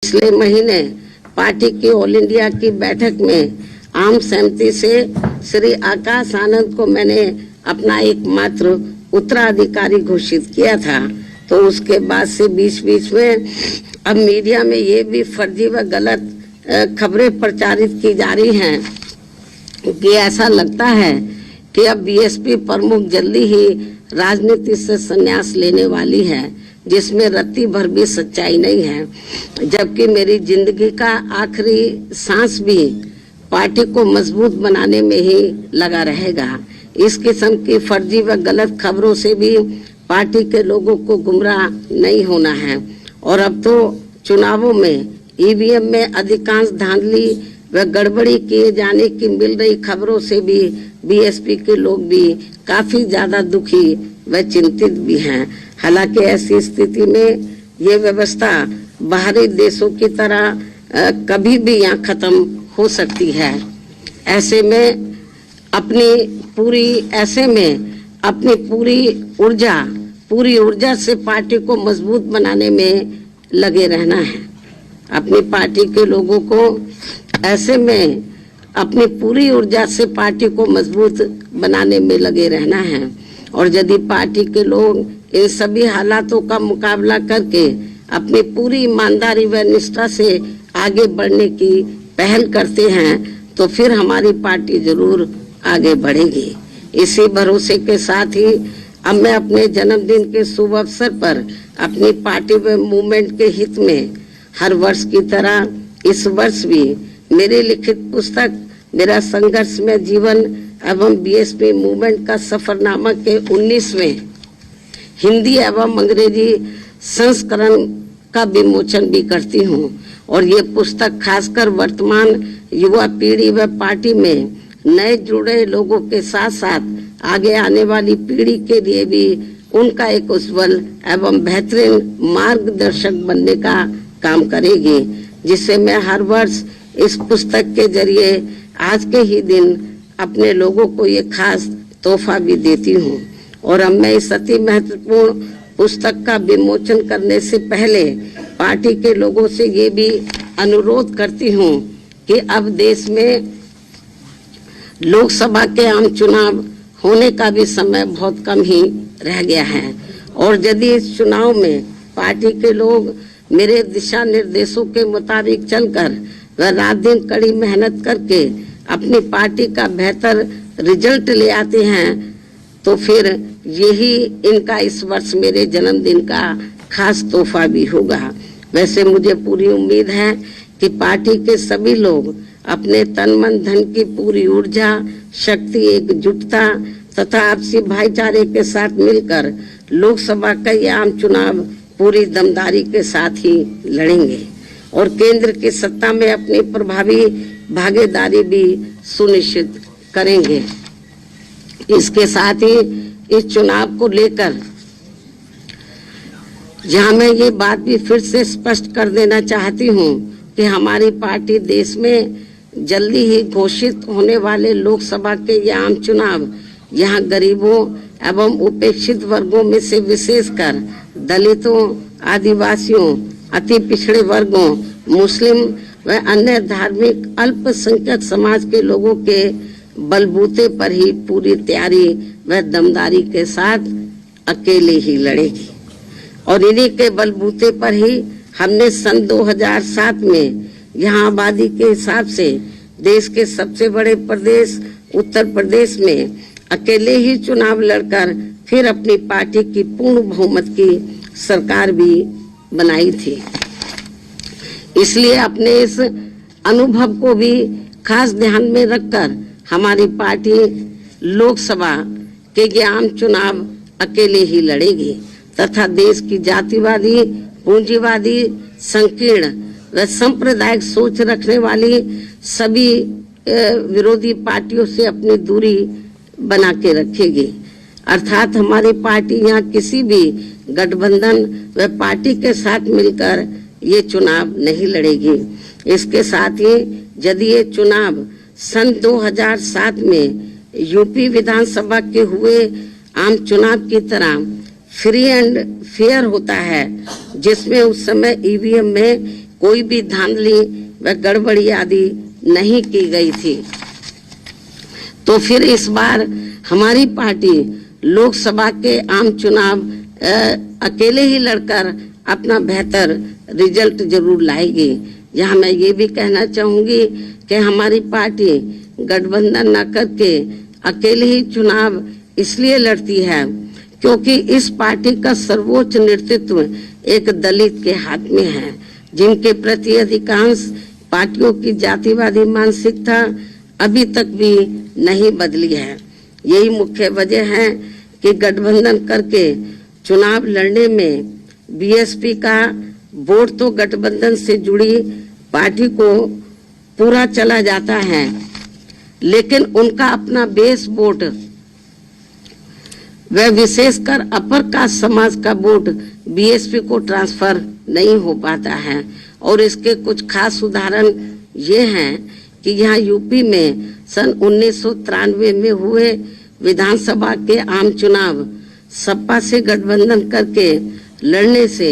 पिछले महीने पार्टी की ऑल इंडिया की बैठक में आम सहमति से श्री आकाश आनंद को मैंने अपना एकमात्र उत्तराधिकारी घोषित किया था। तो उसके बाद से बीच में अब मीडिया में ये भी फर्जी व गलत खबरें प्रचारित की जा रही हैं कि ऐसा लगता है कि अब बीएसपी प्रमुख जल्दी ही राजनीति से संन्यास लेने वाली है, जिसमें रत्ती भर भी सच्चाई नहीं है। जबकि मेरी जिंदगी का आखिरी सांस भी पार्टी को मजबूत बनाने में ही लगा रहेगा। इस किस्म की फर्जी व गलत खबरों से भी पार्टी के लोगों को गुमराह नहीं होना है। और अब तो चुनावों में ईवीएम में अधिकांश धांधली व गड़बड़ी किए जाने की मिल रही खबरों से भी बीएसपी के लोग भी काफी ज्यादा दुखी व चिंतित भी हैं। हालांकि ऐसी स्थिति में ये व्यवस्था बाहरी देशों की तरह कभी भी यहाँ खत्म हो सकती है। ऐसे में अपनी पूरी ऊर्जा से पार्टी को मजबूत बनाने में लगे रहना है। अपनी पार्टी के लोगों को ऐसे में अपनी पूरी ऊर्जा से पार्टी को मजबूत बनाने में लगे रहना है। और यदि पार्टी के लोग इन सभी हालातों का मुकाबला करके अपनी पूरी ईमानदारी व निष्ठा से आगे बढ़ने की पहल करते हैं तो फिर हमारी पार्टी जरूर आगे बढ़ेगी। इसी भरोसे के साथ ही अब मैं अपने जन्मदिन के शुभ अवसर पर अपनी पार्टी व मूवमेंट के हित में हर वर्ष की तरह इस वर्ष भी मेरी लिखित पुस्तक मेरा संघर्ष में जीवन एवं बीएसपी मूवमेंट का सफरनामा के 19वें हिंदी एवं अंग्रेजी संस्करण का विमोचन भी करती हूँ। और ये पुस्तक खासकर वर्तमान युवा पीढ़ी व पार्टी में नए जुड़े लोगों के साथ साथ आगे आने वाली पीढ़ी के लिए भी उनका एक उज्जवल एवं बेहतरीन मार्गदर्शक बनने का काम करेगी, जिसे मैं हर वर्ष इस पुस्तक के जरिए आज के ही दिन अपने लोगों को ये खास तोहफा भी देती हूँ। और अब मैं इस अति महत्वपूर्ण पुस्तक का विमोचन करने से पहले पार्टी के लोगों से ये भी अनुरोध करती हूँ कि अब देश में लोकसभा के आम चुनाव होने का भी समय बहुत कम ही रह गया है। और यदि इस चुनाव में पार्टी के लोग मेरे दिशा निर्देशों के मुताबिक चलकर व रात दिन कड़ी मेहनत करके अपनी पार्टी का बेहतर रिजल्ट ले आते हैं तो फिर यही इनका इस वर्ष मेरे जन्मदिन का खास तोहफा भी होगा। वैसे मुझे पूरी उम्मीद है कि पार्टी के सभी लोग अपने तन मन धन की पूरी ऊर्जा, शक्ति, एकजुटता तथा आपसी भाईचारे के साथ मिलकर लोकसभा का ये आम चुनाव पूरी दमदारी के साथ ही लड़ेंगे और केंद्र की सत्ता में अपनी प्रभावी भागीदारी भी सुनिश्चित करेंगे। इसके साथ ही इस चुनाव को लेकर जहां मैं ये बात भी फिर से स्पष्ट कर देना चाहती हूँ कि हमारी पार्टी देश में जल्दी ही घोषित होने वाले लोकसभा के ये आम चुनाव यहाँ गरीबों एवं उपेक्षित वर्गों में से विशेषकर दलितों, आदिवासियों, अति पिछड़े वर्गों, मुस्लिम व अन्य धार्मिक अल्पसंख्यक समाज के लोगों के बलबूते पर ही पूरी तैयारी व दमदारी के साथ अकेले ही लड़ेगी। और इन्हीं के बलबूते पर ही हमने सन 2007 में यहाँ आबादी के हिसाब से देश के सबसे बड़े प्रदेश उत्तर प्रदेश में अकेले ही चुनाव लड़कर फिर अपनी पार्टी की पूर्ण बहुमत की सरकार भी बनाई थी। इसलिए अपने इस अनुभव को भी खास ध्यान में रखकर हमारी पार्टी लोकसभा के ये आम चुनाव अकेले ही लड़ेगी तथा देश की जातिवादी, पूंजीवादी, संकीर्ण व सांप्रदायिक सोच रखने वाली सभी विरोधी पार्टियों से अपनी दूरी बना के रखेगी। अर्थात हमारी पार्टी यहाँ किसी भी गठबंधन व पार्टी के साथ मिलकर ये चुनाव नहीं लड़ेगी। इसके साथ ही यदि ये चुनाव सन 2007 में यूपी विधानसभा के हुए आम चुनाव की तरह फ्री एंड फेयर होता है, जिसमें उस समय ईवीएम में कोई भी धांधली व गड़बड़ी आदि नहीं की गई थी। तो फिर इस बार हमारी पार्टी लोकसभा के आम चुनाव अकेले ही लड़कर अपना बेहतर रिजल्ट जरूर लाएगी। यहाँ मैं ये भी कहना चाहूंगी कि हमारी पार्टी गठबंधन न करके अकेले ही चुनाव इसलिए लड़ती है क्योंकि इस पार्टी का सर्वोच्च नेतृत्व एक दलित के हाथ में है, जिनके प्रति अधिकांश पार्टियों की जातिवादी मानसिकता अभी तक भी नहीं बदली है। यही मुख्य वजह है कि गठबंधन करके चुनाव लड़ने में बीएसपी का वोट तो गठबंधन से जुड़ी पार्टी को पूरा चला जाता है, लेकिन उनका अपना बेस वोट वह विशेषकर अपर कास्ट समाज का वोट बीएसपी को ट्रांसफर नहीं हो पाता है। और इसके कुछ खास उदाहरण ये हैं कि यहाँ यूपी में सन 1993 में हुए विधानसभा के आम चुनाव सपा से गठबंधन करके लड़ने से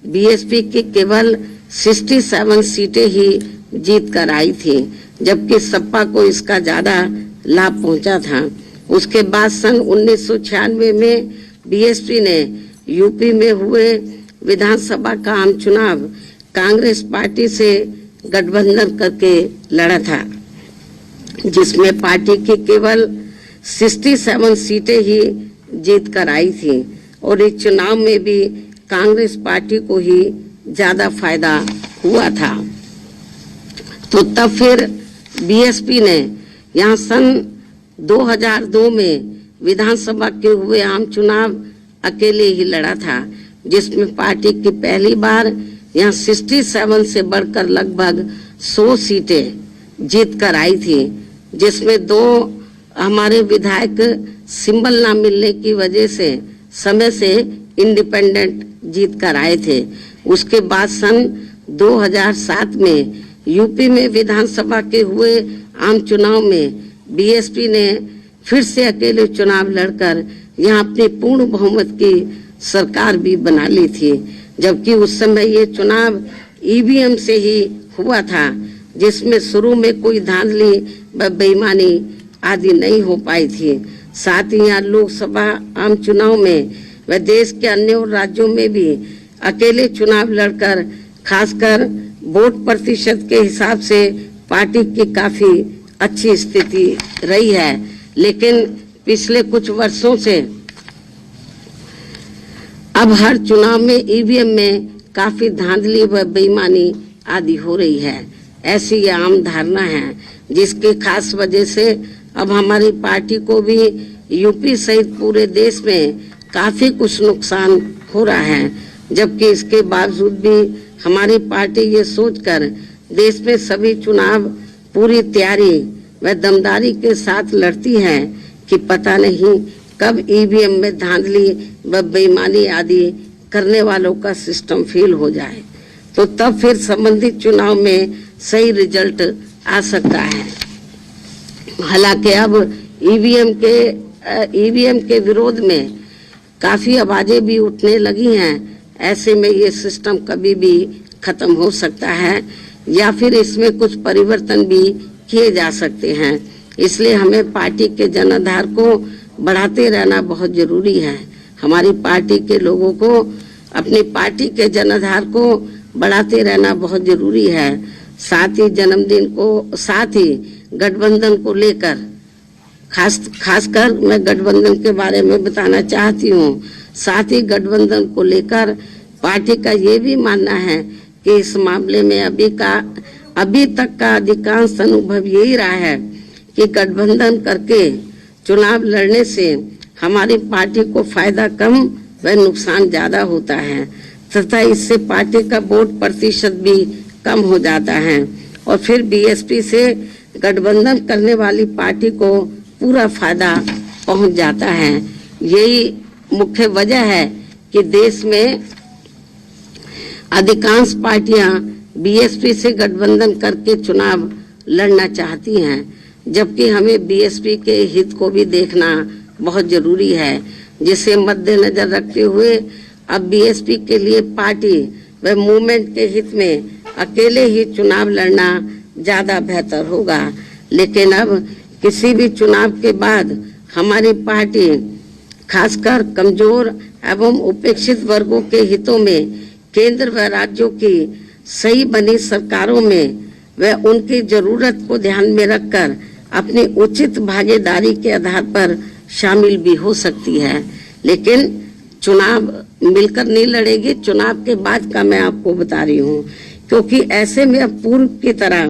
बीएसपी की केवल 67 सीटें ही जीत कर आई थी, जबकि सपा को इसका ज्यादा लाभ पहुंचा था। उसके बाद सन 1996 में बीएसपी ने यूपी में हुए विधानसभा का आम चुनाव कांग्रेस पार्टी से गठबंधन करके लड़ा था, जिसमें पार्टी की केवल 67 सीटें ही जीत कर आई थी और इस चुनाव में भी कांग्रेस पार्टी को ही ज्यादा फायदा हुआ था। तो तब फिर बीएसपी ने यहाँ सन 2002 में विधानसभा के हुए आम चुनाव अकेले ही लड़ा था, जिसमें पार्टी की पहली बार यहाँ 67 से बढ़कर लगभग 100 सीटें जीत कर आई थी, जिसमें 2 हमारे विधायक सिंबल ना मिलने की वजह से समय से इंडिपेंडेंट जीत कर आए थे। उसके बाद सन 2007 में यूपी में विधानसभा के हुए आम चुनाव में बीएसपी ने फिर से अकेले चुनाव लड़कर यहाँ अपनी पूर्ण बहुमत की सरकार भी बना ली थी, जबकि उस समय ये चुनाव ईवीएम से ही हुआ था, जिसमें शुरू में कोई धांधली व बेईमानी आदि नहीं हो पाई थी। साथ ही यहाँ लोकसभा आम चुनाव में व देश के अन्य राज्यों में भी अकेले चुनाव लड़कर खासकर वोट प्रतिशत के हिसाब से पार्टी की काफी अच्छी स्थिति रही है, लेकिन पिछले कुछ वर्षों से अब हर चुनाव में ईवीएम में काफी धांधली व बेईमानी आदि हो रही है। ऐसी ये आम धारणा है, जिसकी खास वजह से अब हमारी पार्टी को भी यूपी सहित पूरे देश में काफी कुछ नुकसान हो रहा है, जबकि इसके बावजूद भी हमारी पार्टी ये सोचकर देश में सभी चुनाव पूरी तैयारी व दमदारी के साथ लड़ती है कि पता नहीं कब ईवीएम में धांधली व बेईमानी आदि करने वालों का सिस्टम फेल हो जाए, तो तब फिर संबंधित चुनाव में सही रिजल्ट आ सकता है। हालांकि अब ईवीएम के विरोध में काफी आवाजें भी उठने लगी हैं। ऐसे में ये सिस्टम कभी भी खत्म हो सकता है या फिर इसमें कुछ परिवर्तन भी किए जा सकते हैं। इसलिए हमें पार्टी के जनाधार को बढ़ाते रहना बहुत जरूरी है। हमारी पार्टी के लोगों को अपनी पार्टी के जनाधार को बढ़ाते रहना बहुत जरूरी है। साथ ही गठबंधन को लेकर खासकर मैं गठबंधन के बारे में बताना चाहती हूँ। साथ ही गठबंधन को लेकर पार्टी का ये भी मानना है कि इस मामले में अभी तक का अधिकांश अनुभव यही रहा है कि गठबंधन करके चुनाव लड़ने से हमारी पार्टी को फायदा कम व नुकसान ज्यादा होता है तथा इससे पार्टी का वोट प्रतिशत भी कम हो जाता है और फिर बीएसपी से गठबंधन करने वाली पार्टी को पूरा फायदा पहुंच जाता है। यही मुख्य वजह है कि देश में अधिकांश पार्टियां बीएसपी से गठबंधन करके चुनाव लड़ना चाहती हैं, जबकि हमें बीएसपी के हित को भी देखना बहुत जरूरी है, जिसे मद्देनजर रखते हुए अब बीएसपी के लिए पार्टी व मूवमेंट के हित में अकेले ही चुनाव लड़ना ज्यादा बेहतर होगा। लेकिन अब किसी भी चुनाव के बाद हमारी पार्टी खासकर कमजोर एवं उपेक्षित वर्गों के हितों में केंद्र व राज्यों की सही बनी सरकारों में व उनकी जरूरत को ध्यान में रखकर अपनी उचित भागीदारी के आधार पर शामिल भी हो सकती है। लेकिन चुनाव मिलकर नहीं लड़ेगी। चुनाव के बाद का मैं आपको बता रही हूँ, क्योंकि ऐसे में अब पूर्व की तरह